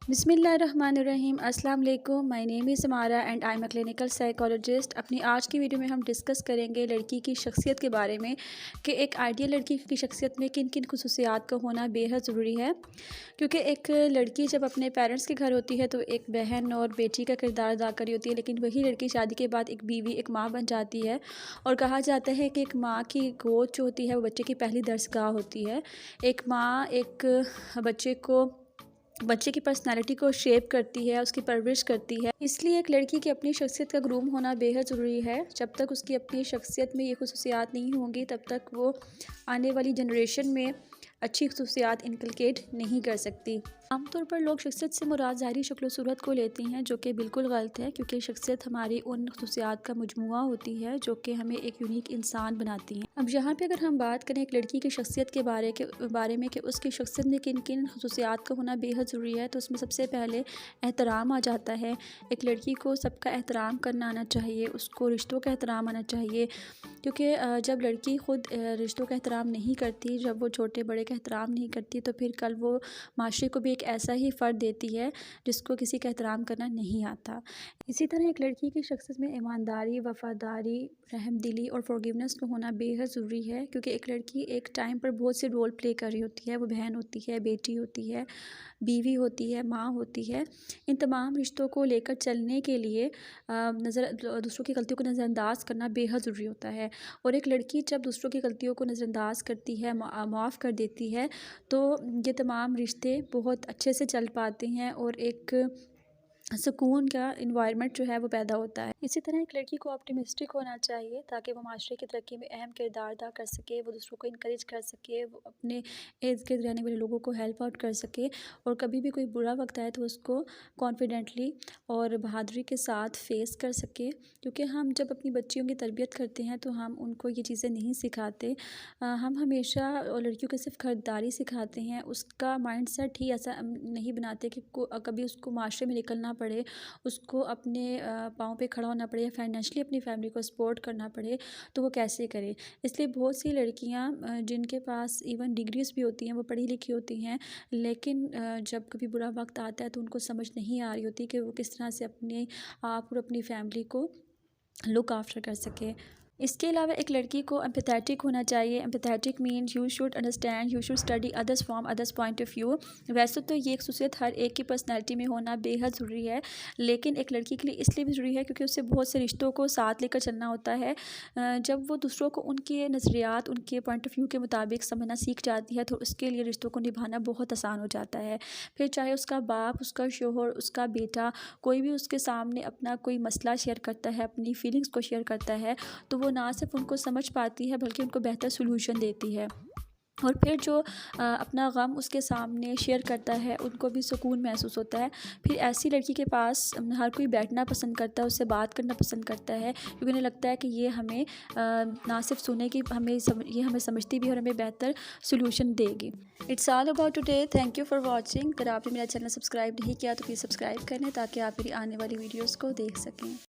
بسم اللہ الرحمن الرحیم۔ السلام علیکم، my name is Samara and I am a clinical psychologist. اپنی آج کی ویڈیو میں ہم ڈسکس کریں گے لڑکی کی شخصیت کے بارے میں کہ ایک آئیڈیل لڑکی کی شخصیت میں کن کن خصوصیات کا ہونا بے حد ضروری ہے، کیونکہ ایک لڑکی جب اپنے پیرنٹس کے گھر ہوتی ہے تو ایک بہن اور بیٹی کا کردار ادا کر رہی ہوتی ہے، لیکن وہی لڑکی شادی کے بعد ایک بیوی، ایک ماں بن جاتی ہے، اور کہا جاتا ہے کہ ایک ماں کی گود جو ہوتی ہے وہ بچے کی پہلی درسگاہ ہوتی ہے۔ ایک ماں ایک بچے کی پرسنالٹی کو شیپ کرتی ہے، اس کی پرورش کرتی ہے۔ اس لیے ایک لڑکی کی اپنی شخصیت کا گروم ہونا بے حد ضروری ہے۔ جب تک اس کی اپنی شخصیت میں یہ خصوصیات نہیں ہوں گی تب تک وہ آنے والی جنریشن میں اچھی خصوصیات انکلکیٹ نہیں کر سکتی۔ عام طور پر لوگ شخصیت سے مراد ظاہری شکل و صورت کو لیتے ہیں، جو کہ بالکل غلط ہے، کیونکہ شخصیت ہماری ان خصوصیات کا مجموعہ ہوتی ہے جو کہ ہمیں ایک یونیک انسان بناتی ہیں۔ اب یہاں پہ اگر ہم بات کریں ایک لڑکی کی شخصیت کے بارے میں کہ اس کی شخصیت میں کن کن خصوصیات کا ہونا بے حد ضروری ہے، تو اس میں سب سے پہلے احترام آ جاتا ہے۔ ایک لڑکی کو سب کا احترام کرنا آنا چاہیے، اس کو رشتوں کا احترام آنا چاہیے، کیونکہ جب لڑکی خود رشتوں کا احترام نہیں کرتی، جب وہ چھوٹے بڑے کا احترام نہیں کرتی، تو پھر کل وہ معاشرے کو بھی ایک ایسا ہی فرد دیتی ہے جس کو کسی کا احترام کرنا نہیں آتا۔ اسی طرح ایک لڑکی کی شخصیت میں ایمانداری، وفاداری، رحم دلی اور فورگیونیس کا ہونا بے حد ضروری ہے، کیونکہ ایک لڑکی ایک ٹائم پر بہت سے رول پلے کر رہی ہوتی ہے۔ وہ بہن ہوتی ہے، بیٹی ہوتی ہے، بیوی ہوتی ہے، ماں ہوتی ہے۔ ان تمام رشتوں کو لے کر چلنے کے لیے دوسروں کی غلطیوں کو نظر انداز کرنا بے حد ضروری ہوتا ہے، اور ایک لڑکی جب دوسروں کی غلطیوں کو نظر انداز کرتی ہے، معاف کر دیتی ہے، تو یہ تمام رشتے بہت اچھے سے چل پاتے ہیں اور ایک سکون کا انوائرمنٹ جو ہے وہ پیدا ہوتا ہے۔ اسی طرح ایک لڑکی کو آپٹیمسٹک ہونا چاہیے تاکہ وہ معاشرے کی ترقی میں اہم کردار ادا کر سکے، وہ دوسروں کو انکریج کر سکے، وہ اپنے ارد گرد رہنے والے لوگوں کو ہیلپ آؤٹ کر سکے، اور کبھی بھی کوئی برا وقت آئے تو اس کو کانفیڈنٹلی اور بہادری کے ساتھ فیس کر سکے، کیونکہ ہم جب اپنی بچیوں کی تربیت کرتے ہیں تو ہم ان کو یہ چیزیں نہیں سکھاتے۔ ہم ہمیشہ لڑکیوں کو صرف خریداری سکھاتے ہیں، اس کا مائنڈ سیٹ ہی ایسا نہیں بناتے کہ کبھی اس کو معاشرے میں نکلنا پڑے، اس کو اپنے پاؤں پہ کھڑا ہونا پڑے، یا فائنینشلی اپنی فیملی کو سپورٹ کرنا پڑے، تو وہ کیسے کرے۔ اس لیے بہت سی لڑکیاں جن کے پاس ایون ڈگریز بھی ہوتی ہیں، وہ پڑھی لکھی ہوتی ہیں، لیکن جب کبھی برا وقت آتا ہے تو ان کو سمجھ نہیں آ رہی ہوتی کہ وہ کس طرح سے اپنے آپ اور اپنی فیملی کو لک آفٹر کر سکے۔ اس کے علاوہ ایک لڑکی کو ایمپیتھیٹک ہونا چاہیے۔ Empathetic means you should understand, you should study others from others point of view. ویسے تو یہ خصوصیت ہر ایک کی پرسنالٹی میں ہونا بے حد ضروری ہے، لیکن ایک لڑکی کے لیے اس لیے بھی ضروری ہے کیونکہ اس سے بہت سے رشتوں کو ساتھ لے کر چلنا ہوتا ہے۔ جب وہ دوسروں کو ان کے نظریات، ان کے پوائنٹ آف ویو کے مطابق سمجھنا سیکھ جاتی ہے تو اس کے لیے رشتوں کو نبھانا بہت آسان ہو جاتا ہے۔ پھر چاہے اس کا باپ، اس کا شوہر، اس کا بیٹا، کوئی بھی اس کے سامنے اپنا کوئی مسئلہ شیئر کرتا ہے، اپنی فیلنگز کو شیئر کرتا ہے، تو وہ نہ صرف ان کو سمجھ پاتی ہے بلکہ ان کو بہتر سولوشن دیتی ہے، اور پھر جو اپنا غم اس کے سامنے شیئر کرتا ہے ان کو بھی سکون محسوس ہوتا ہے۔ پھر ایسی لڑکی کے پاس ہر کوئی بیٹھنا پسند کرتا ہے، اس سے بات کرنا پسند کرتا ہے، کیونکہ انہیں لگتا ہے کہ یہ ہمیں نہ صرف سنے گی، یہ ہمیں سمجھتی بھی ہے اور ہمیں بہتر سولوشن دے گی۔ It's all about today, thank you for watching. اگر آپ نے میرا چینل سبسکرائب نہیں کیا تو پلیز سبسکرائب کریں تاکہ آپ میری آنے والی ویڈیوز کو دیکھ سکیں۔